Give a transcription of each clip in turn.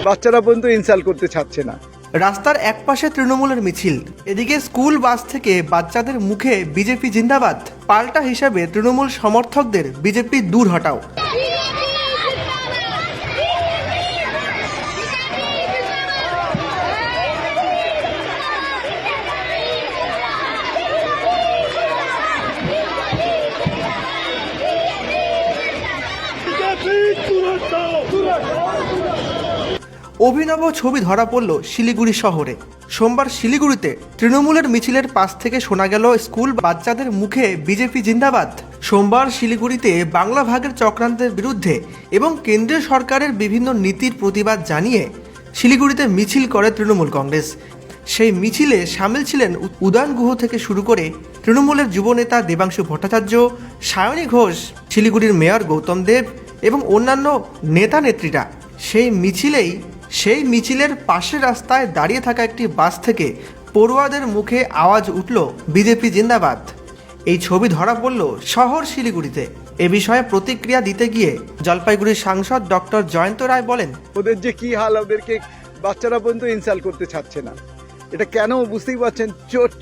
বাচ্চারা পর্যন্ত ইনসাল্ট করতে ছাড়ছে না। রাস্তার একপাশে তৃণমূলের মিছিল, এদিকে স্কুল বাস থেকে বাচ্চাদের মুখে বিজেপি জিন্দাবাদ। পাল্টা হিসাবে তৃণমূল সমর্থকদের বিজেপি দূর হটাও। অভিনব ছবি ধরা পড়ল শিলিগুড়ি শহরে। সোমবার শিলিগুড়িতে তৃণমূলের মিছিলের পাশ থেকে শোনা গেল স্কুল বাচ্চাদের মুখে বিজেপি জিন্দাবাদ। সোমবার শিলিগুড়িতে বাংলা ভাগের চক্রান্তের বিরুদ্ধে এবং কেন্দ্রীয় সরকারের বিভিন্ন নীতির প্রতিবাদ জানিয়ে শিলিগুড়িতে মিছিল করে তৃণমূল কংগ্রেস। সেই মিছিলে সামিল ছিলেন উদয়ন গুহ থেকে শুরু করে তৃণমূলের যুবনেতা দেবাংশু ভট্টাচার্য, সায়নী ঘোষ, শিলিগুড়ির মেয়র গৌতম দেব এবং অন্যান্য নেতা নেত্রীরা। সেই মিছিলের পাশের রাস্তায় দাঁড়িয়ে থাকা একটি বাস থেকে পড়ুয়াদের মুখে আওয়াজ উঠল বিজেপি জিন্দাবাদ। এই ছবি ধরা পড়ল শহর শিলিগুড়িতে। এ বিষয়ে প্রতিক্রিয়া দিতে গিয়ে জলপাইগুড়ির সাংসদ ডক্টর জয়ন্ত রায় বলেন, ওদের যে কি হাল, ওদেরকে বাচ্চারা পর্যন্ত ইনসাল্ট করতে ছাড়ছে না। এটা কেন বুঝতেই পারছেন,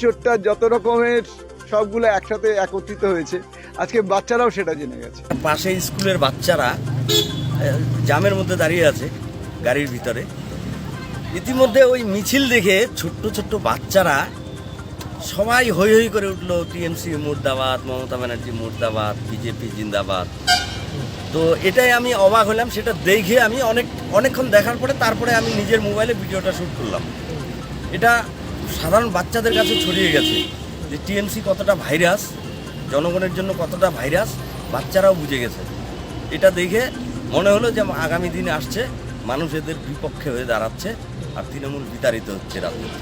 চোরটা যত রকমের সবগুলো একসাথে একত্রিত হয়েছে। আজকে বাচ্চারাও সেটা জেনে গেছে। পাশে স্কুলের বাচ্চারা জামের মধ্যে দাঁড়িয়ে আছে গাড়ির ভিতরে। ইতিমধ্যে ওই মিছিল দেখে ছোট্ট ছোট্ট বাচ্চারা সবাই হৈ হৈ করে উঠলো, টিএমসি মুর্দাবাদ, মমতা ব্যানার্জি মুর্দাবাদ, বিজেপি জিন্দাবাদ। তো এটাই আমি অবাক হলাম। সেটা দেখে আমি অনেকক্ষণ দেখার পরে তারপরে আমি নিজের মোবাইলে ভিডিওটা শ্যুট করলাম। এটা সাধারণ বাচ্চাদের কাছে ছড়িয়ে গেছে যে টিএমসি কতটা ভাইরাস, জনগণের জন্য কতটা ভাইরাস, বাচ্চারাও বুঝে গেছে। এটা দেখে মনে হলো যে আগামী দিনে আসছে, মানুষ এদের বিপক্ষে হয়ে দাঁড়াচ্ছে আর তৃণমূল বিতাড়িত হচ্ছে রাজনীতি।